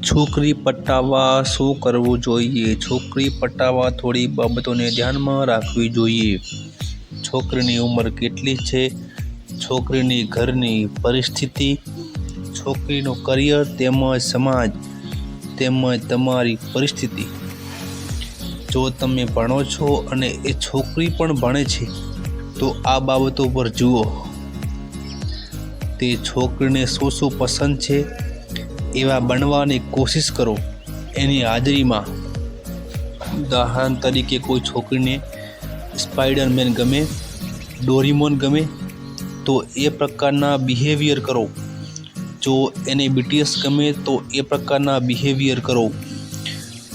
છોકરી પટાવવા શું કરવું જોઈએ? છોકરી પટાવવા થોડી બાબતોને ધ્યાનમાં રાખવી જોઈએ. છોકરીની ઉંમર કેટલી છે, છોકરીની ઘરની પરિસ્થિતિ, છોકરીનું કરિયર તેમજ સમાજ તેમજ તમારી પરિસ્થિતિ. જો તમે ભણો છો અને એ છોકરી પણ ભણે છે તો આ બાબતો પર જુઓ. તે છોકરીને શું પસંદ છે એવા બનવાની કોશિશ કરો એની હાજરીમાં. ઉદાહરણ તરીકે કોઈ છોકરીને સ્પાઈડરમેન ગમે, ડોરેમોન ગમે તો એ પ્રકારના બિહેવિયર કરો. જો એને BTS ગમે તો એ પ્રકારના બિહેવિયર કરો.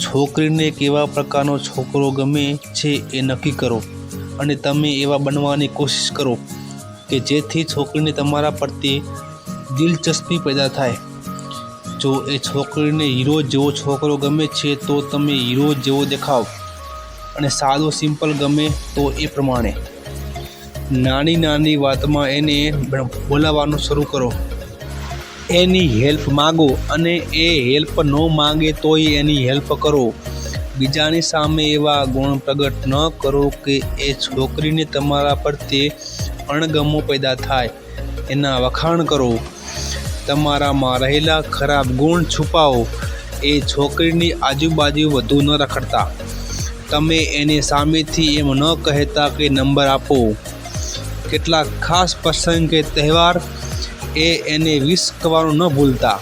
છોકરીને કેવા પ્રકારનો છોકરો ગમે છે એ નક્કી કરો અને તમે એવા બનવાની કોશિશ કરો કે જેથી છોકરીને તમારા પ્રત્યે દિલચસ્પી પેદા થાય. જો એ છોકરીને હીરો જેવો છોકરો ગમે છે તો તમે હીરો જેવો દેખાવ, અને સાદો સિમ્પલ ગમે તો એ પ્રમાણે. નાની નાની વાતમાં એને બોલાવવાનું શરૂ કરો, એની હેલ્પ માગો અને એ હેલ્પ ન માગે તોય એની હેલ્પ કરો. બીજાની સામે એવા ગુણ પ્રગટ ન કરો કે એ છોકરીને તમારા પ્રત્યે અણગમો પેદા થાય. એના વખાણ કરો, તમારામાં રહેલા ખરાબ ગુણ છુપાવો. એ છોકરીની આજુબાજુ વધુ ન રખડતા. તમે એને સામેથી એમ ન કહેતા કે નંબર આપો. કેટલાક ખાસ પ્રસંગ કે તહેવાર એને વિશ કરવાનું ન ભૂલતા.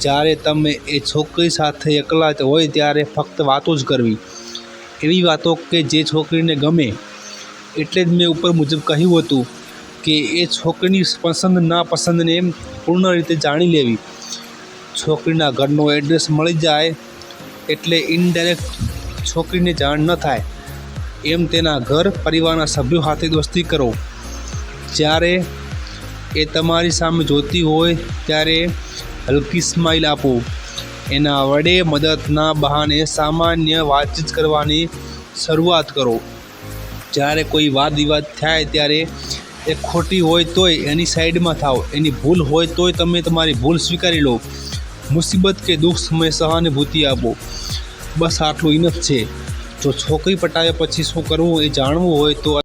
જ્યારે તમે એ છોકરી સાથે એકલા હોય ત્યારે ફક્ત વાતો જ કરવી, એવી વાતો કે જે છોકરીને ગમે. એટલે જ મેં ઉપર મુજબ કહ્યું હતું કે એ છોકરીની પસંદ નાપસંદને પૂર્ણ રીતે જાણી લેવી. છોકરીના ઘરનો એડ્રેસ મળી જાય એટલે ઇનડાયરેક્ટ છોકરીને જાણ ન થાય એમ તેના ઘર પરિવારના સભ્યો સાથે દોસ્તી કરો. જ્યારે એ તમારી સામે જોતી હોય ત્યારે હલકી સ્માઇલ આપો. એના વડે મદદના બહાને સામાન્ય વાતચીત કરવાની શરૂઆત કરો. જ્યારે કોઈ વાદ વિવાદ થાય ત્યારે એ ખોટી હોય તોય એની સાઈડમાં થાવ, એની ભૂલ હોય તોય તમે તમારી ભૂલ સ્વીકારી લો. મુસીબત કે દુઃખ સમયે સહાનુભૂતિ આપો. બસ આટલું ઇનફ છે. જો છોકરી પટાવ્યા પછી શું કરવું એ જાણવું હોય તો